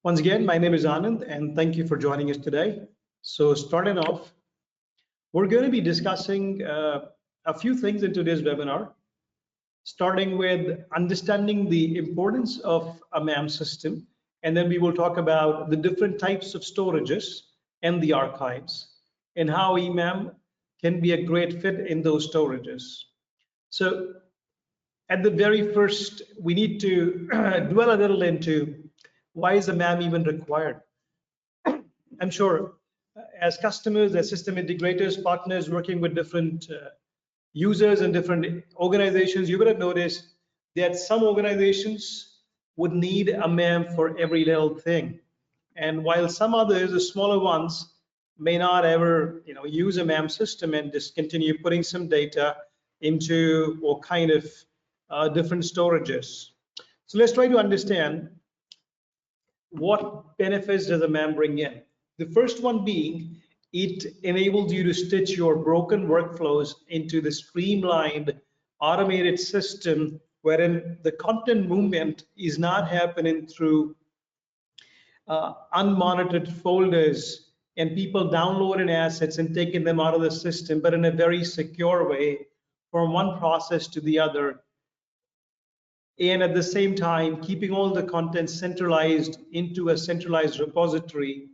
Once again, my name is Anand, and thank you for joining us today. So starting off, we're going to be discussing a few things in today's webinar, starting with understanding the importance of a eMAM system, and then we will talk about the different types of storages and the archives, and how eMAM can be a great fit in those storages. So at the very first, we need to dwell a little into why is eMAM even required? I'm sure as customers, as system integrators, partners working with different users and different organizations, you're going to notice that some organizations would need a eMAM for every little thing. And while some others, the smaller ones, may not ever use a eMAM system and just continue putting some data into all kind of different storages. So let's try to understand what benefits does a eMAM bring in. The first one being, it enables you to stitch your broken workflows into the streamlined automated system wherein the content movement is not happening through unmonitored folders and people downloading assets and taking them out of the system, but in a very secure way from one process to the other. And at the same time, keeping all the content centralized into a centralized repository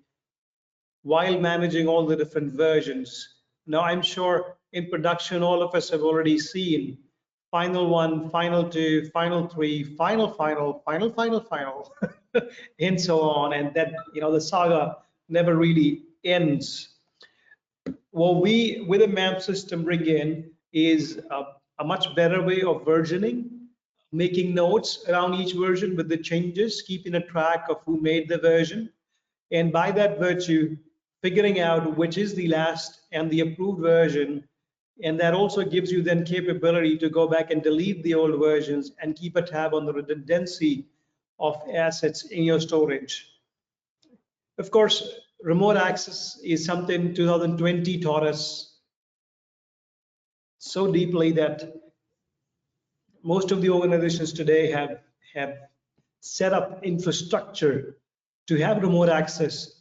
while managing all the different versions. Now, I'm sure in production, all of us have already seen final 1, final 2, final 3, final, and so on. And that, the saga never really ends. What we, with a eMAM system, bring in is a much better way of versioning, making notes around each version with the changes, keeping a track of who made the version, and by that virtue, figuring out which is the last and the approved version. And that also gives you then capability to go back and delete the old versions and keep a tab on the redundancy of assets in your storage. Of course, remote access is something 2020 taught us so deeply that most of the organizations today have set up infrastructure to have remote access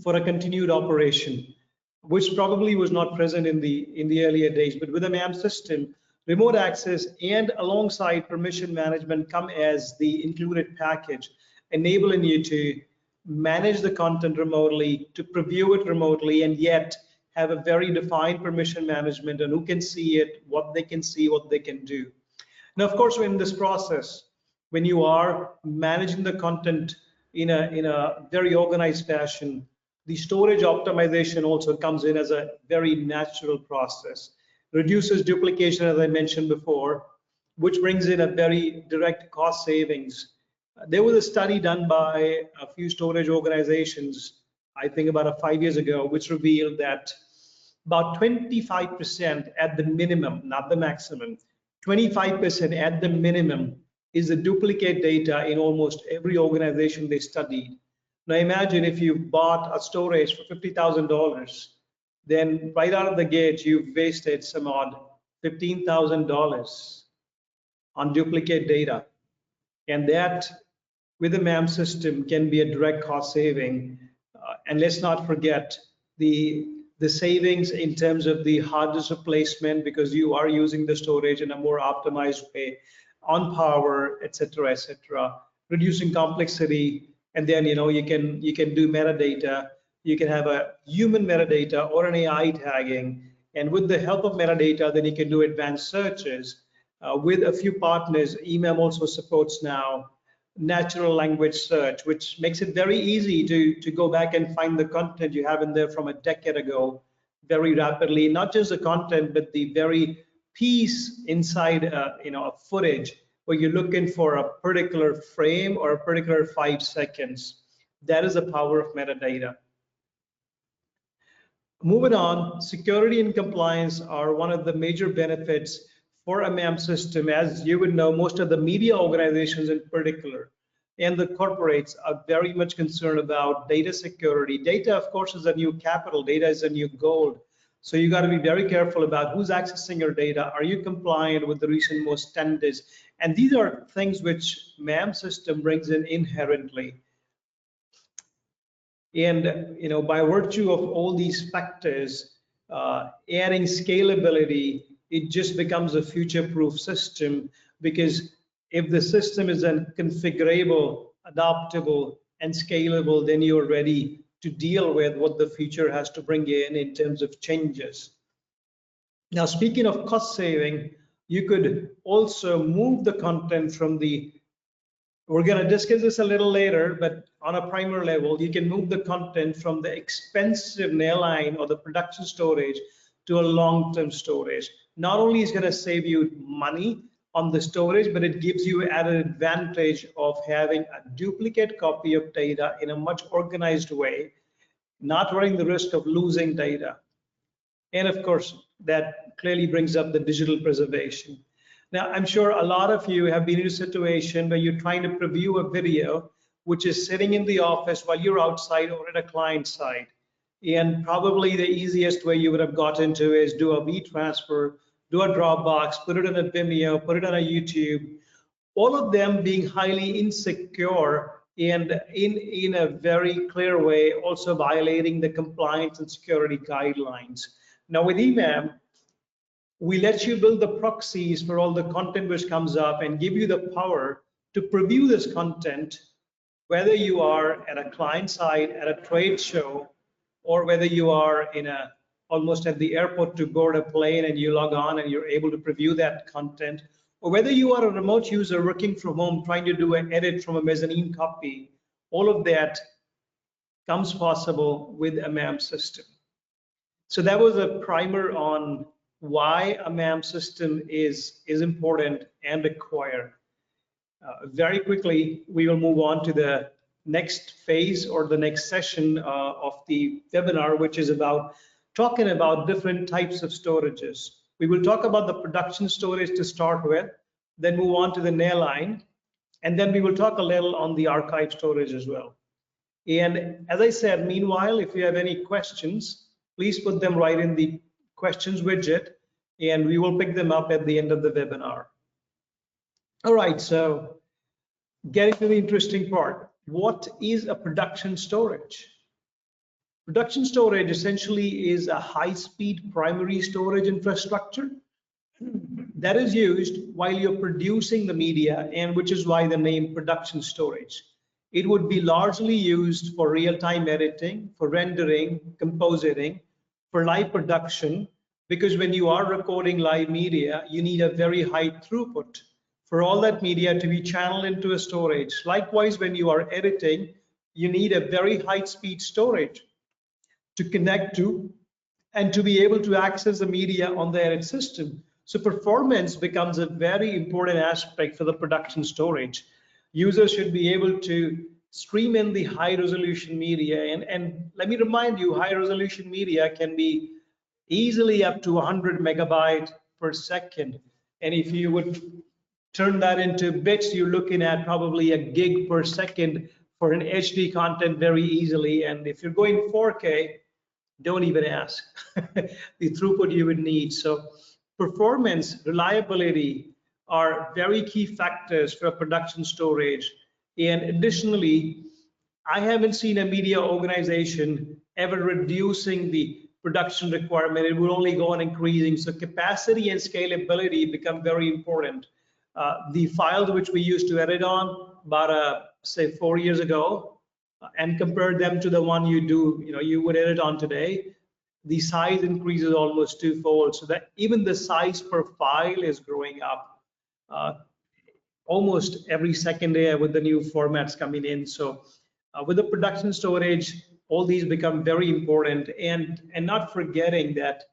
for a continued operation, which probably was not present in the earlier days. But with a eMAM system, remote access and alongside permission management come as the included package, enabling you to manage the content remotely, to preview it remotely, and yet have a very defined permission management and who can see it, what they can see, what they can do. Now, of course, in this process, when you are managing the content in a very organized fashion, the storage optimization also comes in as a very natural process. Reduces duplication, as I mentioned before, which brings in a very direct cost savings. There was a study done by a few storage organizations, I think about 5 years ago, which revealed that about 25% at the minimum, not the maximum, 25% at the minimum is the duplicate data in almost every organization they studied. Now imagine if you bought a storage for $50,000, then right out of the gate, you've wasted some odd $15,000 on duplicate data. And that, with the eMAM system, can be a direct cost saving. And let's not forget the savings in terms of the hard disk replacement, because you are using the storage in a more optimized way, on power, etc., reducing complexity. And then you can do metadata. You can have a human metadata or an AI tagging, and with the help of metadata, then you can do advanced searches. With a few partners, eMAM also supports now natural language search, which makes it very easy to go back and find the content you have in there from a decade ago very rapidly. Not just the content, but the very piece inside a footage where you're looking for a particular frame or a particular 5 seconds. That is the power of metadata. Moving on, security and compliance are one of the major benefits for a eMAM system. As you would know, most of the media organizations in particular and the corporates are very much concerned about data security. Data, of course, is a new capital. Data is a new gold. So you got to be very careful about who's accessing your data. Are you compliant with the recent most standards? And these are things which eMAM system brings in inherently. And by virtue of all these factors, adding scalability, it just becomes a future-proof system, because if the system is then configurable, adaptable, and scalable, then you're ready to deal with what the future has to bring in terms of changes. Now, speaking of cost saving, you could also move the content from the, we're going to discuss this a little later, but on a primer level, you can move the content from the expensive nearline or the production storage to a long-term storage. Not only is it going to save you money on the storage, but it gives you added advantage of having a duplicate copy of data in a much organized way, not running the risk of losing data. And of course, that clearly brings up the digital preservation. Now, I'm sure a lot of you have been in a situation where you're trying to preview a video, which is sitting in the office while you're outside or at a client site. And probably the easiest way you would have gotten to is do a WeTransfer, do a Dropbox, put it on a Vimeo, put it on a YouTube, all of them being highly insecure and in a very clear way, also violating the compliance and security guidelines. Now with eMAM, we let you build the proxies for all the content which comes up and give you the power to preview this content, whether you are at a client site, at a trade show, or whether you are in almost at the airport to board a plane and you log on and you're able to preview that content, or whether you are a remote user working from home trying to do an edit from a mezzanine copy. All of that comes possible with a eMAM system. So that was a primer on why a eMAM system is important and required. Very quickly, we will move on to the next phase or the next session of the webinar, which is about talking about different types of storages. We will talk about the production storage to start with, then move on to the nearline, and then we will talk a little on the archive storage as well. And as I said, meanwhile, if you have any questions, please put them right in the questions widget, and we will pick them up at the end of the webinar. All right, so getting to the interesting part. What is a production storage? Production storage essentially is a high-speed primary storage infrastructure that is used while you're producing the media, and which is why the name production storage. It would be largely used for real-time editing, for rendering, compositing, for live production, because when you are recording live media, you need a very high throughput for all that media to be channeled into a storage. Likewise, when you are editing, you need a very high speed storage to connect to and to be able to access the media on the edit system. So performance becomes a very important aspect for the production storage. Users should be able to stream in the high resolution media, and let me remind you, high resolution media can be easily up to 100 megabytes per second. And if you would turn that into bits, you're looking at probably a gig per second for an HD content very easily. And if you're going 4K, don't even ask the throughput you would need. So performance, reliability are very key factors for production storage. And additionally, I haven't seen a media organization ever reducing the production requirement. It will only go on increasing. So capacity and scalability become very important. The files which we used to edit on about say 4 years ago, and compare them to the one you would edit on today, the size increases almost twofold, so that even the size per file is growing up almost every second day with the new formats coming in. So with the production storage, all these become very important, and not forgetting that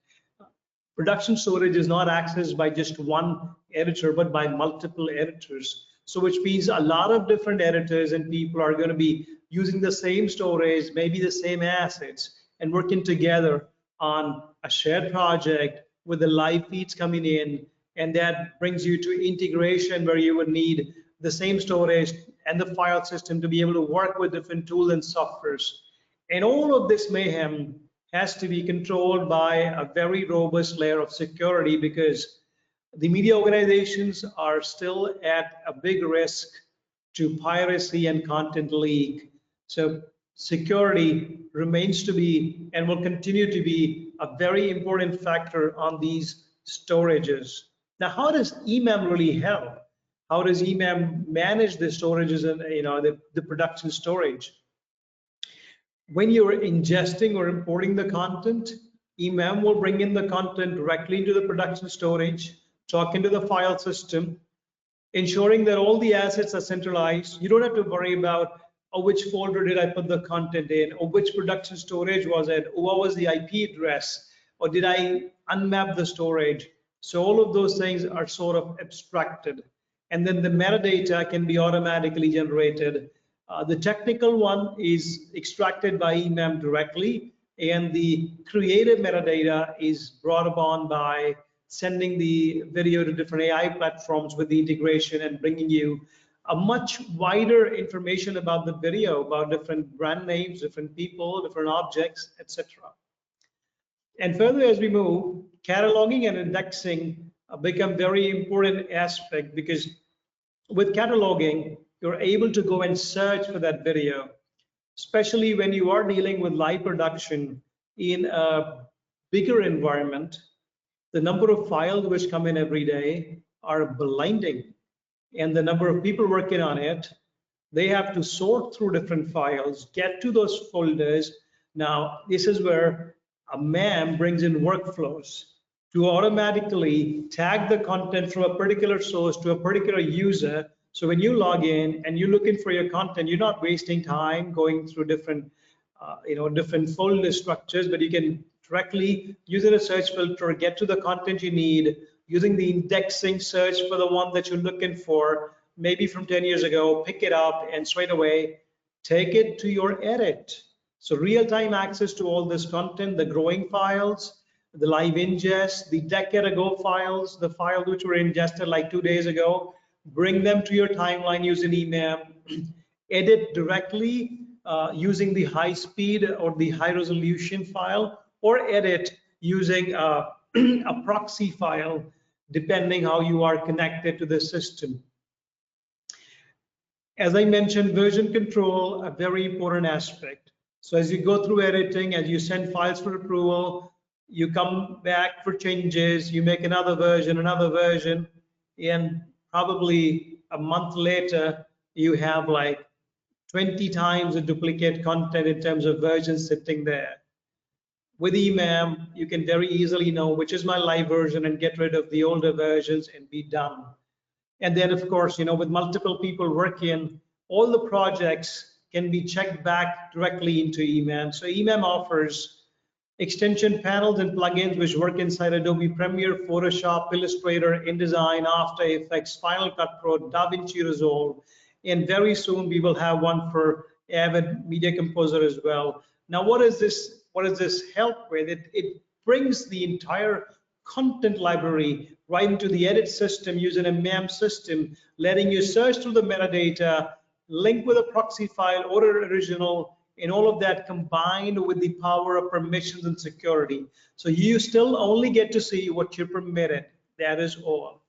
production storage is not accessed by just one editor, but by multiple editors. So which means a lot of different editors and people are going to be using the same storage, maybe the same assets, and working together on a shared project with the live feeds coming in. And that brings you to integration, where you would need the same storage and the file system to be able to work with different tools and softwares. And all of this mayhem has to be controlled by a very robust layer of security, because the media organizations are still at a big risk to piracy and content leak. So security remains to be and will continue to be a very important factor on these storages. Now, how does eMAM really help? How does eMAM manage the storages and the production storage? When you're ingesting or importing the content, eMAM will bring in the content directly into the production storage, talk into the file system, ensuring that all the assets are centralized. You don't have to worry about which folder did I put the content in, or which production storage was it, or what was the IP address, or did I unmap the storage? So all of those things are sort of abstracted. And then the metadata can be automatically generated. The technical one is extracted by eMAM directly, and the creative metadata is brought upon by sending the video to different AI platforms with the integration and bringing you a much wider information about the video, about different brand names, different people, different objects, etc. And further as we move, cataloging and indexing become very important aspect, because with cataloging, you're able to go and search for that video, especially when you are dealing with live production in a bigger environment. The number of files which come in every day are blinding, and the number of people working on it, they have to sort through different files, get to those folders. Now, this is where a eMAM brings in workflows to automatically tag the content from a particular source to a particular user. So when you log in and you're looking for your content, you're not wasting time going through different folder structures, but you can directly, using a search filter, get to the content you need, using the indexing search for the one that you're looking for, maybe from 10 years ago, pick it up and straight away take it to your edit. So real-time access to all this content, the growing files, the live ingest, the decade ago files, the files which were ingested like 2 days ago, bring them to your timeline using eMAM, edit directly using the high speed or the high resolution file, or edit using a proxy file, depending how you are connected to the system. As I mentioned, version control, a very important aspect. So as you go through editing, as you send files for approval, you come back for changes, you make another version, and probably a month later, you have like 20 times the duplicate content in terms of versions sitting there. With eMAM, you can very easily know which is my live version and get rid of the older versions and be done. And then, of course, with multiple people working, all the projects can be checked back directly into eMAM. So eMAM offers extension panels and plugins which work inside Adobe Premiere, Photoshop, Illustrator, InDesign, After Effects, Final Cut Pro, DaVinci Resolve, and very soon we will have one for Avid Media Composer as well. Now, what does this help with? It brings the entire content library right into the edit system using a eMAM system, letting you search through the metadata, link with a proxy file, order original, and all of that combined with the power of permissions and security. So you still only get to see what you're permitted. That is all.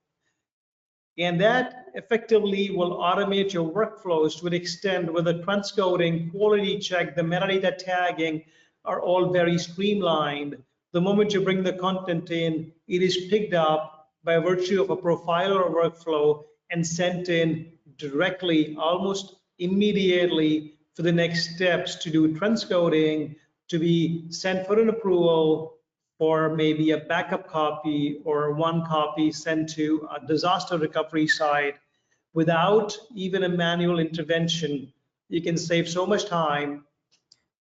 And that effectively will automate your workflows to an extent where the transcoding, quality check, the metadata tagging are all very streamlined. The moment you bring the content in, it is picked up by virtue of a profile or a workflow and sent in directly, almost immediately, for the next steps to do transcoding, to be sent for an approval, or maybe a backup copy or one copy sent to a disaster recovery site without even a manual intervention. You can save so much time,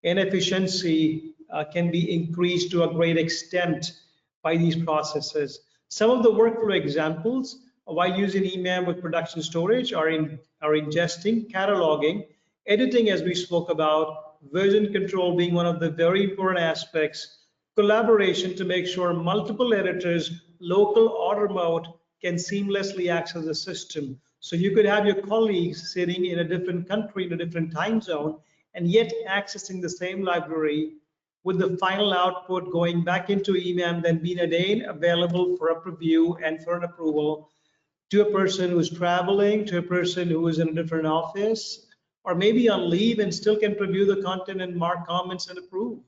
and efficiency can be increased to a great extent by these processes. Some of the workflow examples while using eMAM with production storage are ingesting, cataloging, editing, as we spoke about, version control being one of the very important aspects, collaboration to make sure multiple editors, local or remote, can seamlessly access the system. So you could have your colleagues sitting in a different country, in a different time zone, and yet accessing the same library, with the final output going back into eMAM, then being again available for a preview and for an approval to a person who's traveling, to a person who is in a different office, or maybe on leave and still can preview the content and mark comments and approve.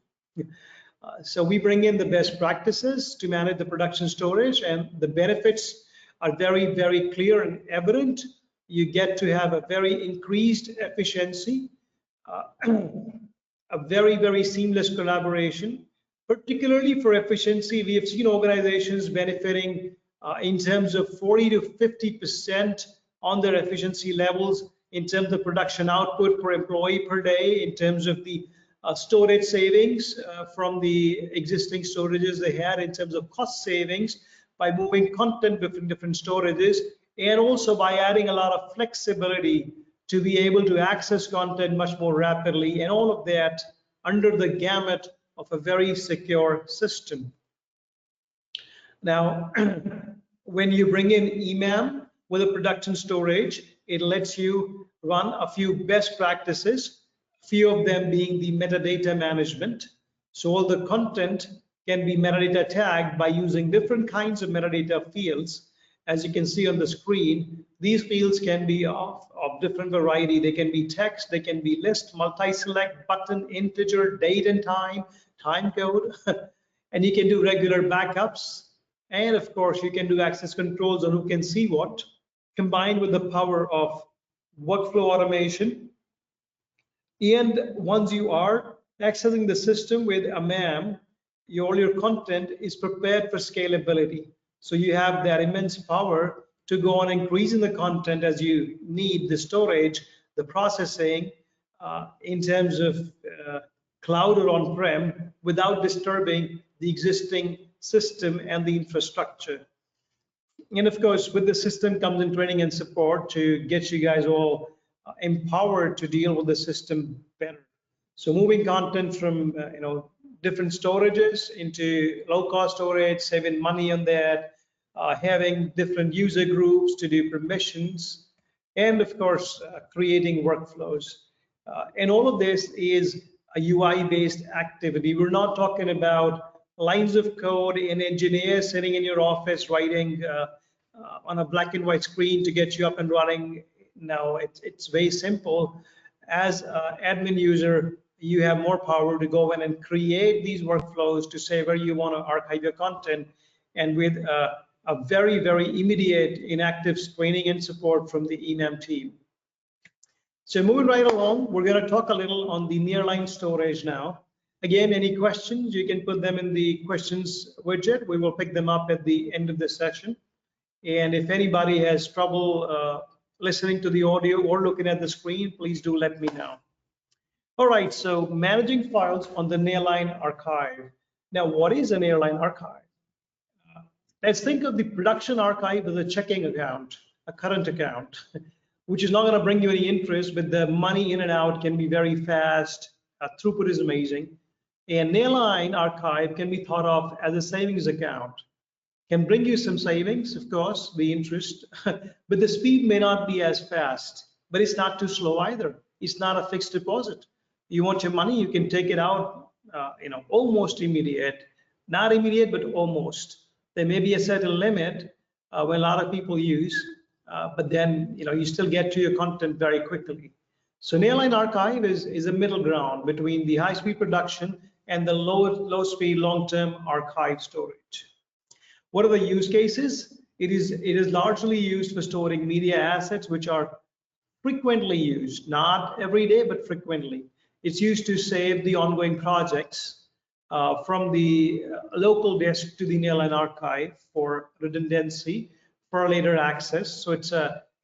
So we bring in the best practices to manage the production storage, and the benefits are very, very clear and evident. You get to have a very increased efficiency, a very, very seamless collaboration. Particularly for efficiency, we have seen organizations benefiting in terms of 40 to 50% on their efficiency levels, in terms of production output per employee per day, in terms of the storage savings from the existing storages they had, in terms of cost savings by moving content between different storages, and also by adding a lot of flexibility to be able to access content much more rapidly, and all of that under the gamut of a very secure system. Now, when you bring in eMAM with a production storage, it lets you run a few best practices, few of them being the metadata management. So all the content can be metadata tagged by using different kinds of metadata fields. As you can see on the screen, these fields can be of different variety. They can be text, they can be list, multi-select, button, integer, date and time, time code, and you can do regular backups. And of course, you can do access controls on who can see what, combined with the power of workflow automation. And once you are accessing the system with eMAM, all your content is prepared for scalability. So you have that immense power to go on increasing the content as you need the storage, the processing in terms of cloud or on-prem without disturbing the existing system and the infrastructure. And of course, with the system comes in training and support to get you guys all empowered to deal with the system better. So moving content from different storages into low-cost storage, saving money on that, having different user groups to do permissions, and of course creating workflows. And all of this is a UI-based activity. We're not talking about lines of code, an engineer sitting in your office writing on a black and white screen to get you up and running. No, it's very simple. As an admin user, you have more power to go in and create these workflows to say where you want to archive your content, and with a very, very immediate inactive screening and support from the eMAM team. So moving right along, we're going to talk a little on the nearline storage now. Again, any questions, you can put them in the questions widget. We will pick them up at the end of the session. And if anybody has trouble listening to the audio or looking at the screen, please do let me know. All right, so managing files on the nearline archive. Now, what is a nearline archive? Let's think of the production archive as a checking account, a current account, which is not going to bring you any interest, but the money in and out can be very fast. Throughput is amazing. A nearline archive can be thought of as a savings account. Can bring you some savings, of course, the interest, but the speed may not be as fast, but it's not too slow either. It's not a fixed deposit. You want your money, you can take it out, almost immediate, not immediate, but almost. There may be a certain limit where a lot of people use, but then you still get to your content very quickly. So nearline archive is a middle ground between the high-speed production and the low-speed long-term archive storage. What are the use cases? It is largely used for storing media assets which are frequently used, not every day, but frequently. It's used to save the ongoing projects from the local disk to the nearline archive for redundancy, for later access. So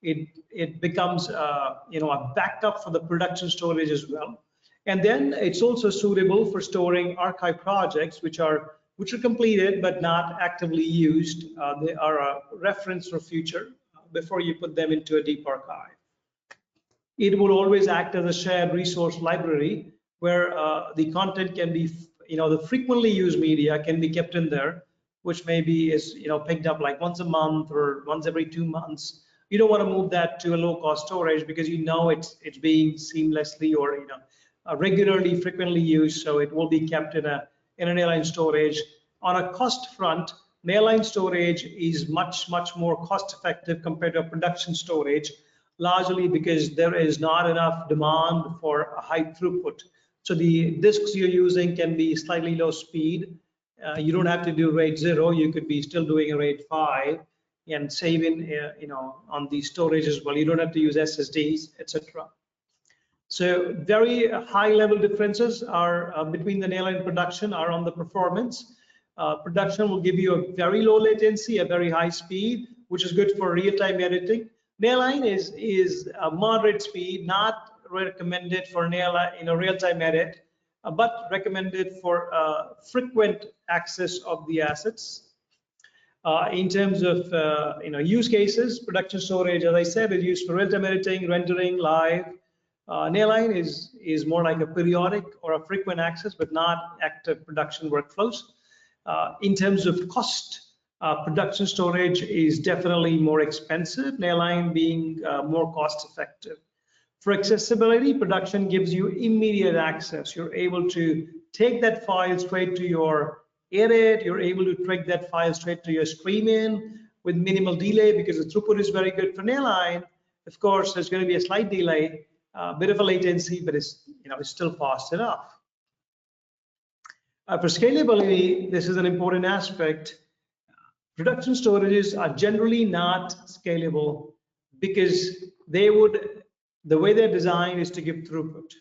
it becomes a backup for the production storage as well. And then it's also suitable for storing archive projects which are completed but not actively used. They are a reference for future before you put them into a deep archive. It will always act as a shared resource library where the content can be, the frequently used media can be kept in there, which maybe is picked up like once a month or once every 2 months. You don't want to move that to a low-cost storage because it's being seamlessly or regularly, frequently used, so it will be kept in an nearline storage. On a cost front, nearline storage is much more cost-effective compared to production storage, largely because there is not enough demand for a high throughput. So the disks you're using can be slightly low speed. You don't have to do RAID 0. You could be still doing a RAID 5 and saving, on the storage as well. You don't have to use SSDs, etc. So very high level differences are between the nearline production are on the performance. Production will give you a very low latency, a very high speed, which is good for real-time editing. Nearline is a moderate speed, not recommended for nearline, real-time edit, but recommended for frequent access of the assets. In terms of use cases, production storage, as I said, is used for real-time editing, rendering, live. Nearline is more like a periodic or a frequent access, but not active production workflows. In terms of cost, production storage is definitely more expensive, Nearline being more cost effective. For accessibility, production gives you immediate access. You're able to take that file straight to your edit. You're able to take that file straight to your stream in with minimal delay because the throughput is very good. For Nearline, of course, there's going to be a slight delay, a bit of a latency, but it's still fast enough. For scalability, this is an important aspect. Production storages are generally not scalable because the way they're designed is to give throughput.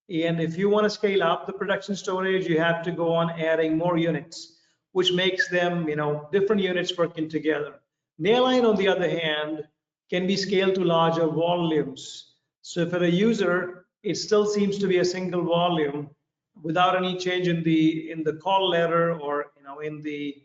And if you want to scale up the production storage, you have to go on adding more units, which makes them, different units working together. Nearline, on the other hand, can be scaled to larger volumes. So for a user, it still seems to be a single volume without any change in the call letter or in the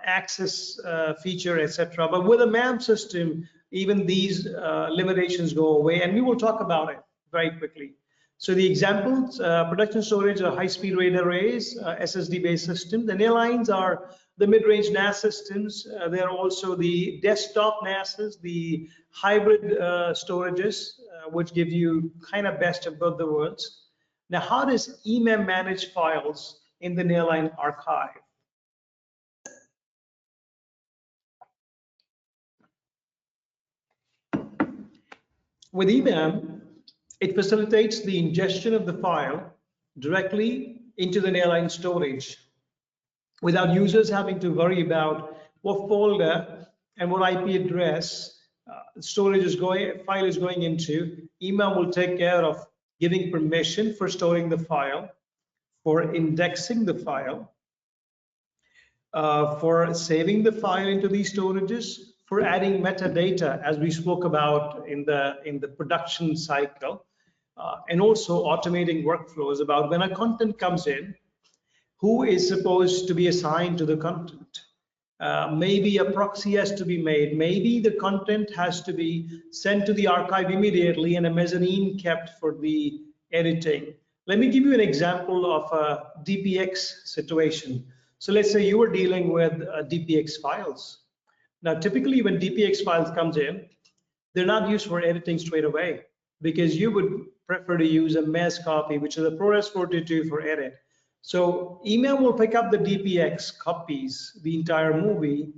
access feature, etc. But with a eMAM system, even these limitations go away, and we will talk about it very quickly. So the examples, production storage are high-speed RAID arrays, SSD-based system. The nearlines are the mid-range NAS systems. They're also the desktop NASs, the hybrid storages, which give you kind of best of both the worlds. Now, how does eMAM manage files in the nearline archive? With eMAM, it facilitates the ingestion of the file directly into the nearline storage without users having to worry about what folder and what IP address file is going into. eMAM will take care of giving permission for storing the file, for indexing the file, for saving the file into these storages, for adding metadata, as we spoke about in the production cycle, and also automating workflows about when a content comes in, who is supposed to be assigned to the content. Maybe a proxy has to be made. Maybe the content has to be sent to the archive immediately and a mezzanine kept for the editing. Let me give you an example of a DPX situation. So let's say you were dealing with DPX files. Now, typically when DPX files comes in, they're not used for editing straight away because you would prefer to use a MES copy, which is a ProRes 42 for edit. So eMAM will pick up the DPX copies, the entire movie,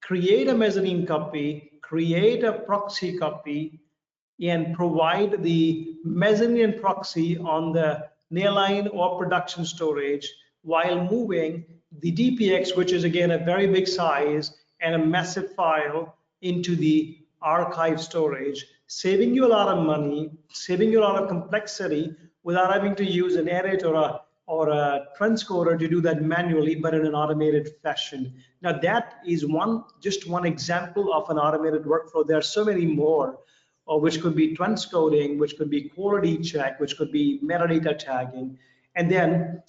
create a mezzanine copy, create a proxy copy, and provide the mezzanine proxy on the nearline or production storage while moving the DPX, which is again a very big size and a massive file, into the archive storage, saving you a lot of money, saving you a lot of complexity without having to use an edit or a transcoder to do that manually, but in an automated fashion. Now that is just one example of an automated workflow. There are so many more, which could be transcoding, which could be quality check, which could be metadata tagging. And then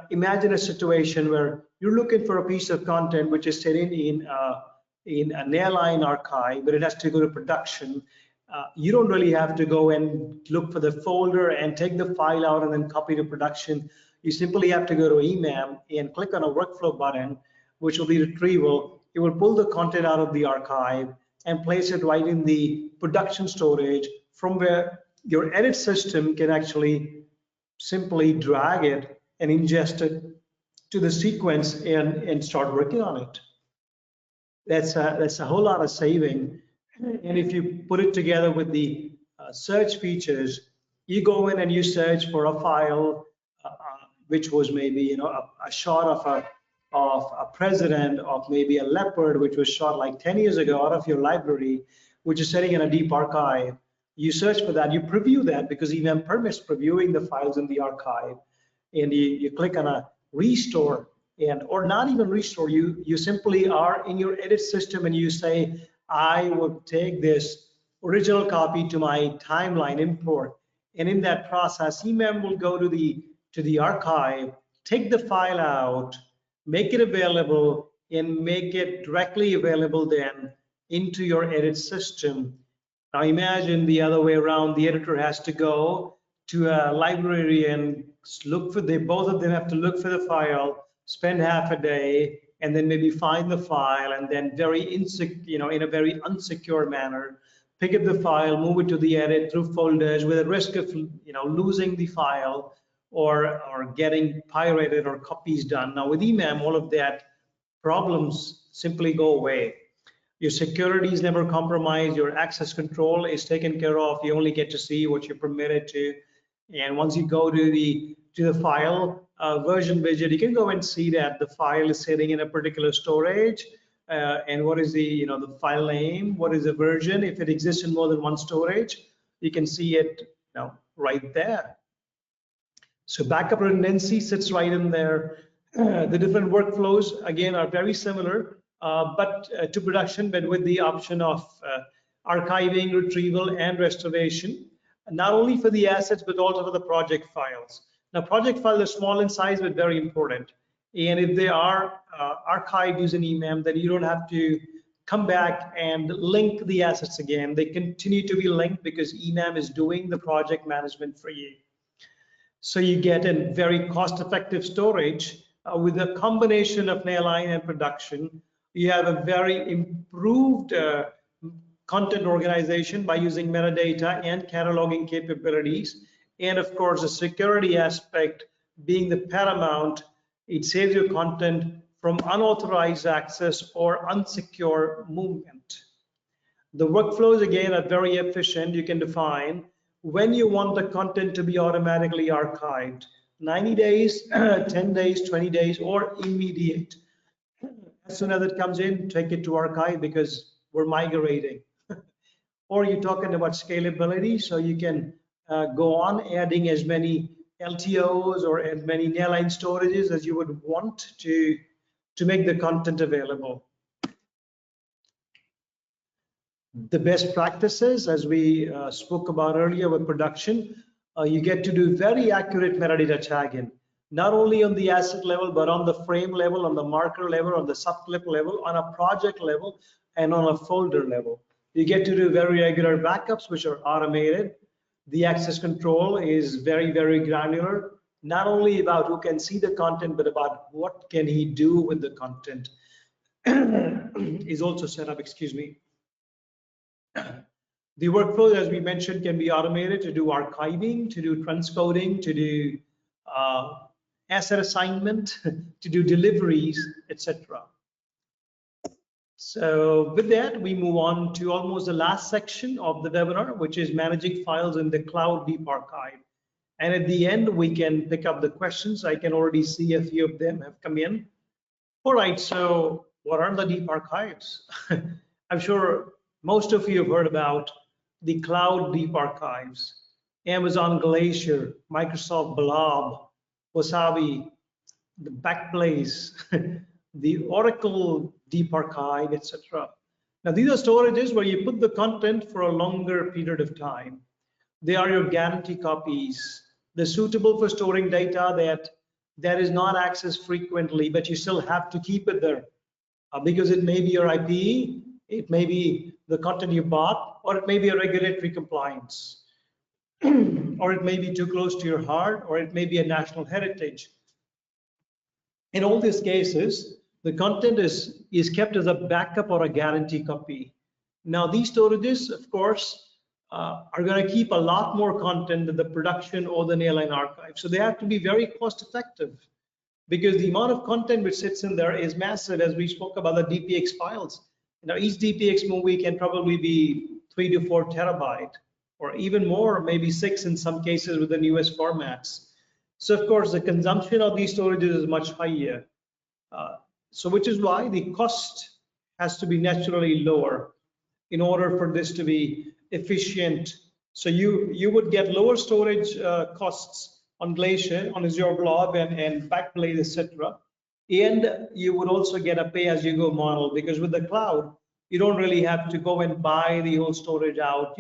imagine a situation where you're looking for a piece of content which is sitting in a nearline archive, but it has to go to production. You don't really have to go and look for the folder and take the file out and then copy to production. You simply have to go to eMAM and click on a workflow button, which will be retrieval. It will pull the content out of the archive and place it right in the production storage, from where your edit system can actually simply drag it and ingest it to the sequence and start working on it. That's a whole lot of saving And if you put it together with the search features, you go in and you search for a file which was maybe a shot of a president of maybe a leopard which was shot like 10 years ago out of your library, which is sitting in a deep archive. You search for that, you preview that because eMAM permits previewing the files in the archive, and you click on a restore, and or not even restore, you simply are in your edit system and you say, I would take this original copy to my timeline import, and in that process eMAM will go to the archive, take the file out, make it available, and make it directly available then into your edit system. Now imagine the other way around, the editor has to go to a library and look for both of them have to look for the file, spend half a day, and then maybe find the file, and then in a very unsecure manner, pick up the file, move it to the edit through folders with a risk of losing the file or getting pirated or copies done. Now with eMAM, all of that problems simply go away. Your security is never compromised, your access control is taken care of, you only get to see what you're permitted to. And once you go to the file version widget, you can go and see that the file is sitting in a particular storage, and what is the file name, what is the version. If it exists in more than one storage, you can see it right there. So backup redundancy sits right in there. The different workflows again are very similar, but to production, but with the option of archiving, retrieval, and restoration, not only for the assets but also for the project files. Now project files are small in size but very important, and if they are archived using eMAM, then you don't have to come back and link the assets again. They continue to be linked because eMAM is doing the project management for you. So you get a very cost-effective storage with a combination of nearline and production. You have a very improved content organization by using metadata and cataloging capabilities. And of course, the security aspect being the paramount, it saves your content from unauthorized access or unsecure movement. The workflows again are very efficient. You can define when you want the content to be automatically archived, 90 days, 10 days, 20 days, or immediate. As soon as it comes in, take it to archive because we're migrating. Or you're talking about scalability, so you can go on adding as many LTOs or as many nearline storages as you would want to make the content available. The best practices, as we spoke about earlier with production, you get to do very accurate metadata tagging, not only on the asset level, but on the frame level, on the marker level, on the subclip level, on a project level, and on a folder level. You get to do very regular backups, which are automated. The access control is very, very granular, not only about who can see the content, but about what can he do with the content is also set up, excuse me. The workflow, as we mentioned, can be automated to do archiving, to do transcoding, to do asset assignment, to do deliveries, etc. So with that, we move on to almost the last section of the webinar, which is managing files in the cloud deep archive. And at the end, we can pick up the questions. I can already see a few of them have come in. All right, so what are the deep archives? I'm sure most of you have heard about the cloud deep archives, Amazon Glacier, Microsoft Blob, Wasabi, the Backblaze, the Oracle Deep Archive, etc. Now, these are storages where you put the content for a longer period of time. They are your guarantee copies. They're suitable for storing data that is not accessed frequently, but you still have to keep it there because it may be your IP, it may be the content you bought, or it may be a regulatory compliance, or it may be too close to your heart, or it may be a national heritage. In all these cases, the content is kept as a backup or a guarantee copy. Now, these storages, of course, are going to keep a lot more content than the production or the nearline archive. So they have to be very cost effective because the amount of content which sits in there is massive. As we spoke about the DPX files, Now, each DPX movie can probably be 3 to 4 terabyte, or even more, maybe 6 in some cases with the newest formats. So of course, the consumption of these storages is much higher. So which is why the cost has to be naturally lower in order for this to be efficient. So you would get lower storage costs on Glacier, on Azure Blob and Backblaze, etc. And you would also get a pay-as-you-go model, because with the cloud, you don't really have to go and buy the whole storage out.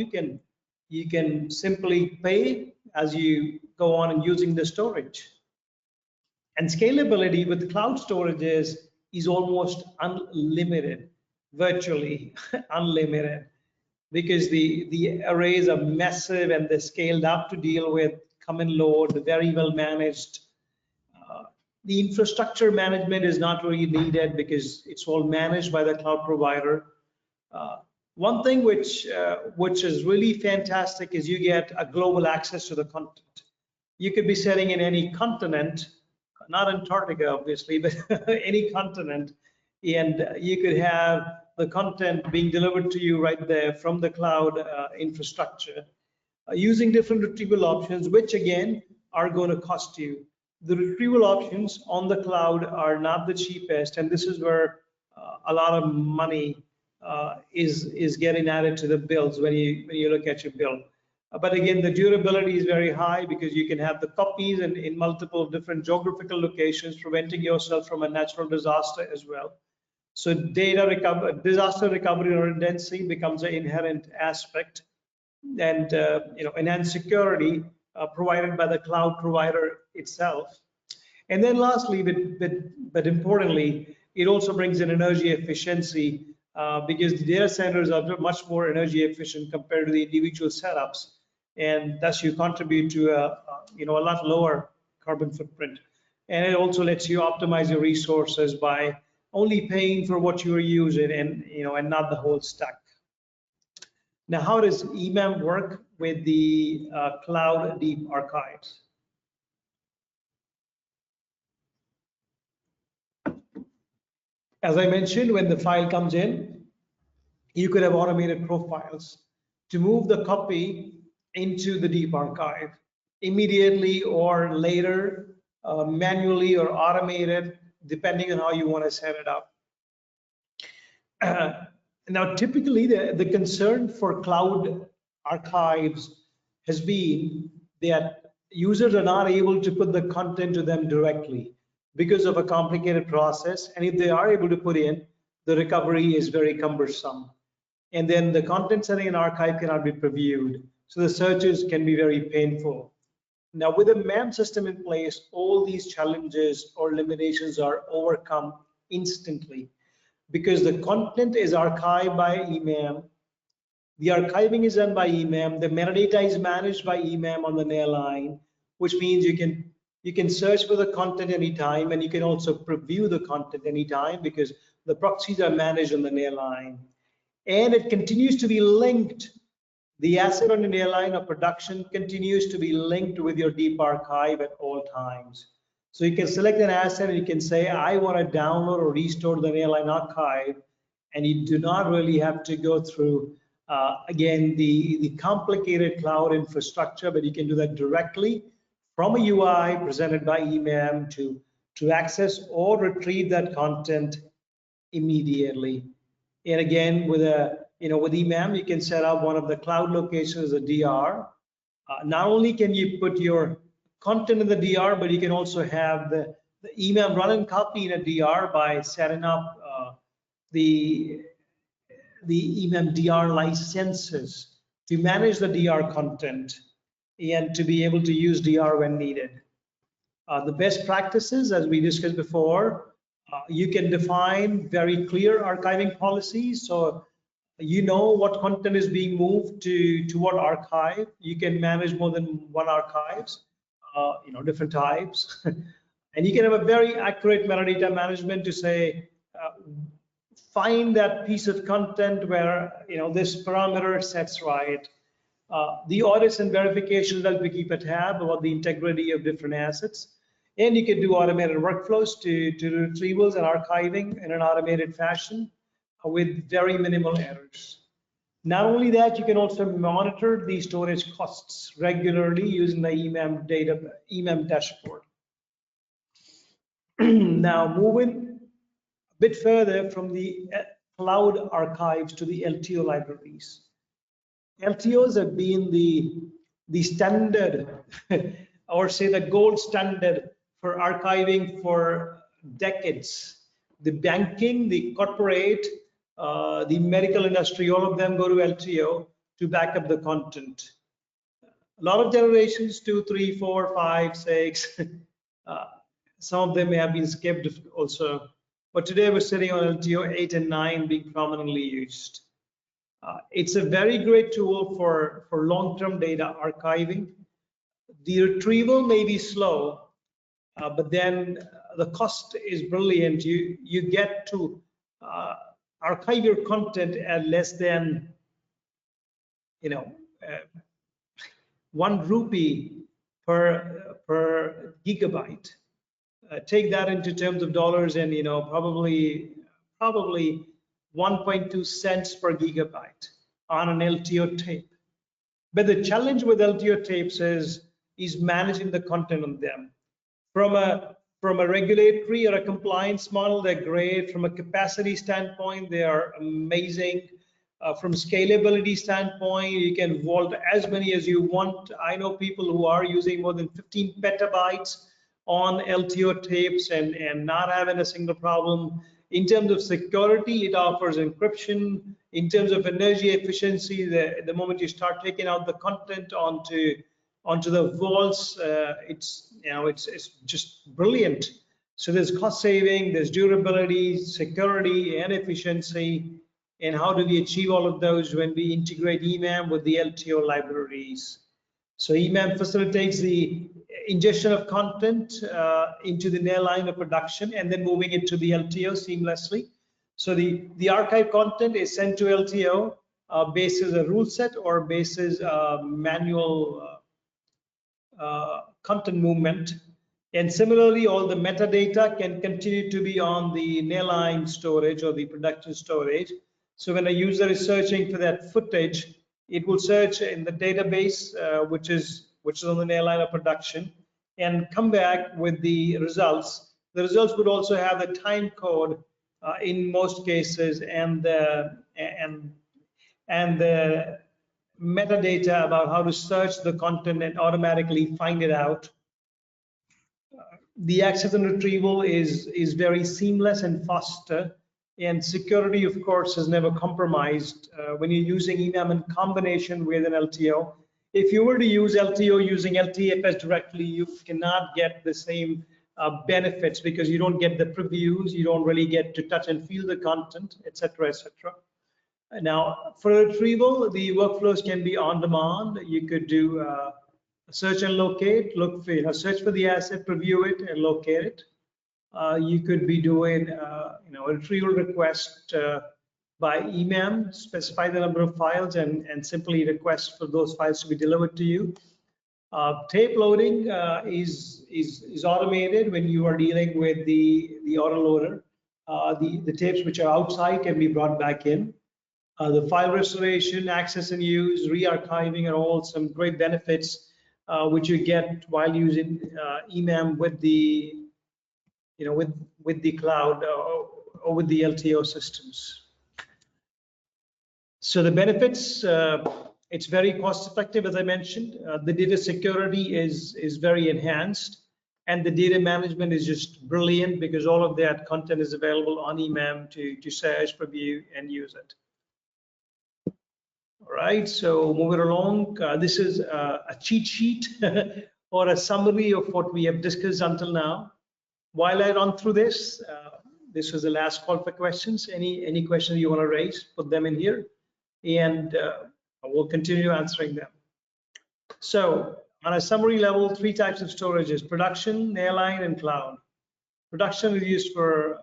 You can simply pay as you go on and using the storage. And scalability with cloud storages is almost unlimited, virtually unlimited, because the arrays are massive and they're scaled up to deal with common load, very well managed. The infrastructure management is not really needed because it's all managed by the cloud provider. One thing which is really fantastic is you get a global access to the content. You could be sitting in any continent, not Antarctica obviously, but any continent, and you could have the content being delivered to you right there from the cloud infrastructure, using different retrieval options, which again are going to cost you. The retrieval options on the cloud are not the cheapest, and this is where a lot of money is getting added to the bills when you look at your bill. But again, the durability is very high because you can have the copies in multiple different geographical locations, preventing yourself from a natural disaster as well. So disaster recovery redundancy becomes an inherent aspect, and enhanced security provided by the cloud provider itself. And then lastly, but importantly, it also brings in energy efficiency because the data centers are much more energy efficient compared to the individual setups, and thus you contribute to a lot lower carbon footprint. And it also lets you optimize your resources by only paying for what you are using, and not the whole stack. Now, how does eMAM work with the cloud deep archives? As I mentioned, when the file comes in, you could have automated profiles to move the copy into the deep archive immediately or later, manually or automated, depending on how you want to set it up. Now, typically, the concern for cloud archives has been that users are not able to put the content to them directly because of a complicated process. And if they are able to put in, the recovery is very cumbersome. And then the content setting in archive cannot be previewed. So the searches can be very painful. Now, with a eMAM system in place, all these challenges or limitations are overcome instantly, because the content is archived by eMAM, the archiving is done by eMAM, the metadata is managed by eMAM on the nearline, which means you can search for the content anytime, and you can also preview the content anytime because the proxies are managed on the nearline. And it continues to be linked. The asset on the nearline of production continues to be linked with your deep archive at all times. So you can select an asset and you can say, I want to download or restore the nearline archive, and you do not really have to go through, again, the complicated cloud infrastructure, but you can do that directly from a UI presented by eMAM to access or retrieve that content immediately. And again, with eMAM, you can set up one of the cloud locations as a DR. Not only can you put your content in the DR, but you can also have the eMAM run and copy in a DR by setting up the eMAM DR licenses to manage the DR content and to be able to use DR when needed. The best practices, as we discussed before, you can define very clear archiving policies. So you know what content is being moved to what archive. You can manage more than one archives, different types. And you can have a very accurate metadata management to say, find that piece of content where this parameter sets right. The audits and verifications that we keep a tab about the integrity of different assets. And you can do automated workflows to retrievals and archiving in an automated fashion. with very minimal errors. Not only that, you can also monitor the storage costs regularly using the eMAM dashboard. Now, moving a bit further from the cloud archives to the LTO libraries. LTOs have been the standard, or say the gold standard for archiving for decades. The banking, the corporate, the medical industry, all of them go to LTO to back up the content. A lot of generations, 2, 3, 4, 5, 6. Some of them may have been skipped also. But today we're sitting on LTO 8 and 9 being prominently used. It's a very great tool for long-term data archiving. The retrieval may be slow, but then the cost is brilliant. You get to archive your content at less than, 1 rupee per gigabyte. Take that into terms of dollars, and probably 1.2 cents per gigabyte on an LTO tape. But the challenge with LTO tapes is managing the content on them. From a regulatory or a compliance model, they're great. From a capacity standpoint, they are amazing. From scalability standpoint, you can vault as many as you want. I know people who are using more than 15 petabytes on LTO tapes and not having a single problem. In terms of security, it offers encryption. In terms of energy efficiency, the moment you start taking out the content onto the vaults, it's just brilliant. So there's cost saving, there's durability, security, and efficiency. And how do we achieve all of those when we integrate eMAM with the LTO libraries? So eMAM facilitates the ingestion of content into the nearline of production and then moving it to the LTO seamlessly. So the archive content is sent to LTO basis a rule set or basis manual content movement. And similarly, all the metadata can continue to be on the nearline storage or the production storage. So when a user is searching for that footage, it will search in the database, which is on the nearline of production, and come back with the results. The results would also have the time code in most cases, and the metadata about how to search the content and automatically find it out. The access and retrieval is very seamless and faster. And security, of course, is never compromised when you're using eMAM in combination with an LTO. If you were to use LTO using LTFS directly, you cannot get the same benefits because you don't get the previews, you don't really get to touch and feel the content, etc., etc. Now, for retrieval, the workflows can be on demand. You could do search and locate, search for the asset, preview it, and locate it. You could be doing a retrieval request by eMAM, specify the number of files, and simply request for those files to be delivered to you. Tape loading is automated when you are dealing with the autoloader. The tapes which are outside can be brought back in. The file restoration, access and use, re-archiving are all some great benefits which you get while using eMAM with the with the cloud or with the LTO systems. So the benefits, it's very cost effective, as I mentioned. The data security is very enhanced, and the data management is just brilliant because all of that content is available on eMAM to search, preview, and use it. All right, so moving along, this is a cheat sheet or a summary of what we have discussed until now. While I run through this, this was the last call for questions. Any questions you want to raise, put them in here, and we'll continue answering them. So on a summary level, 3 types of storages: production, nearline, and cloud. Production is used for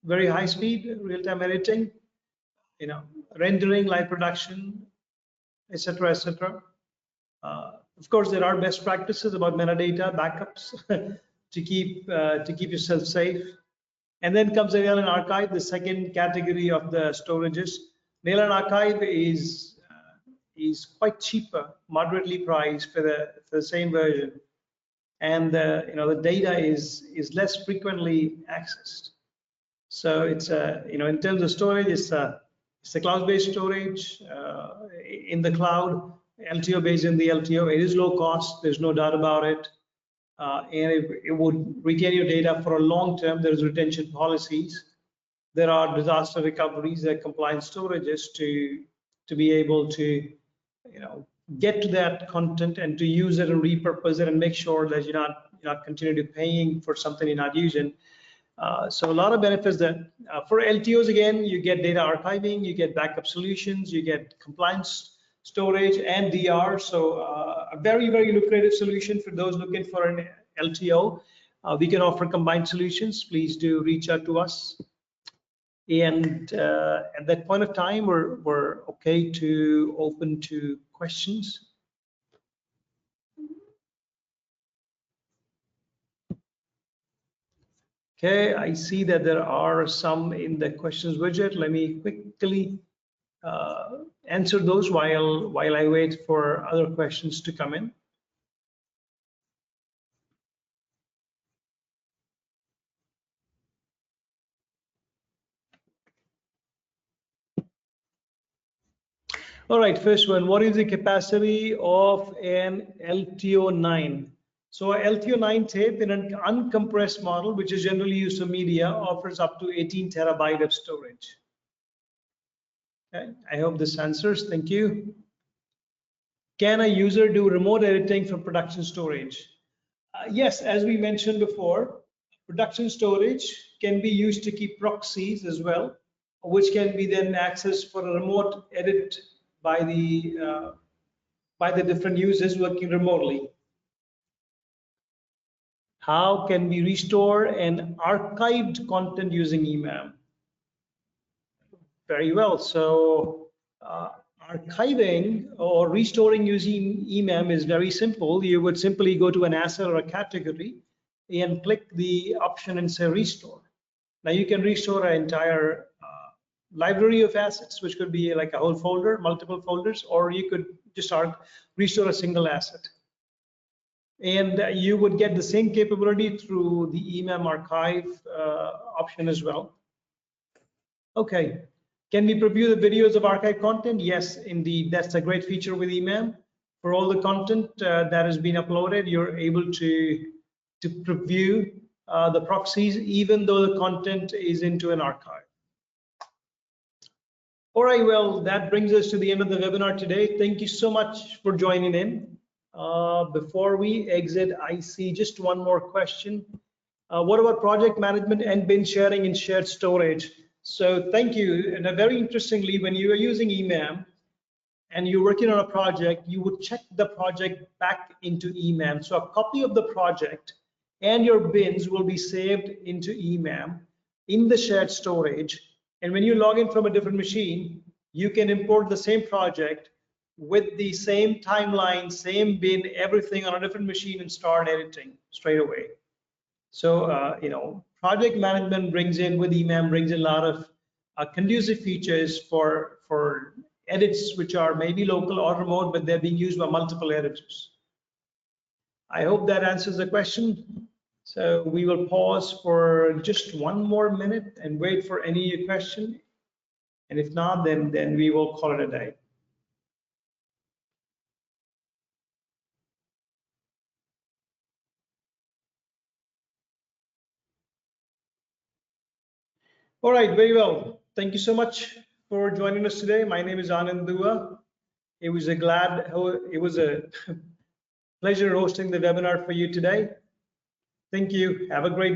very high speed real-time editing, rendering, live production, etc., etc. Of course, there are best practices about metadata backups to keep yourself safe. And then comes the nearline archive, the second category of the storages. Nearline archive is quite cheaper, moderately priced for the same version, and the data is less frequently accessed. So it's in terms of storage, it's a cloud-based storage in the cloud, LTO based in the LTO. It is low cost. There's no doubt about it. And it would retain your data for a long term. There's retention policies. There are disaster recoveries, there are compliance storages to be able to get to that content and to use it and repurpose it and make sure that you're not continually paying for something you're not using. So a lot of benefits that for LTOs, again, you get data archiving, you get backup solutions, you get compliance storage and DR. So a very, very lucrative solution for those looking for an LTO. We can offer combined solutions. Please do reach out to us. And at that point of time, we're okay to open to questions. Okay, I see that there are some in the questions widget. Let me quickly answer those while I wait for other questions to come in. All right, first one, what is the capacity of an LTO9? So a LTO9 tape in an uncompressed model, which is generally used for media, offers up to 18 terabyte of storage. Okay, I hope this answers. Thank you. Can a user do remote editing for production storage? Yes, as we mentioned before, production storage can be used to keep proxies as well, which can be then accessed for a remote edit by the different users working remotely. How can we restore an archived content using eMAM? Very well. So archiving or restoring using eMAM is very simple. You would simply go to an asset or a category and click the option and say restore. Now you can restore an entire library of assets, which could be like a whole folder, multiple folders, or you could just restore a single asset. And you would get the same capability through the eMAM archive option as well. Okay, can we preview the videos of archive content? Yes, indeed, that's a great feature with eMAM. For all the content that has been uploaded, you're able to preview the proxies, even though the content is into an archive. All right, well, that brings us to the end of the webinar today. Thank you so much for joining in. Before we exit, I see just one more question. What about project management and bin sharing in shared storage? So thank you. And very interestingly, when you are using eMAM and you're working on a project, you would check the project back into eMAM. So a copy of the project and your bins will be saved into eMAM in the shared storage. And when you log in from a different machine, you can import the same project with the same timeline, same bin, everything on a different machine and start editing straight away. So, project management brings in with eMAM, brings in a lot of conducive features for edits which are maybe local or remote, but they're being used by multiple editors. I hope that answers the question. So we will pause for just one more minute and wait for any question. And if not, then we will call it a day. All right, very well. Thank you so much for joining us today. My name is Anand Dua. It was a pleasure hosting the webinar for you today. Thank you. Have a great day.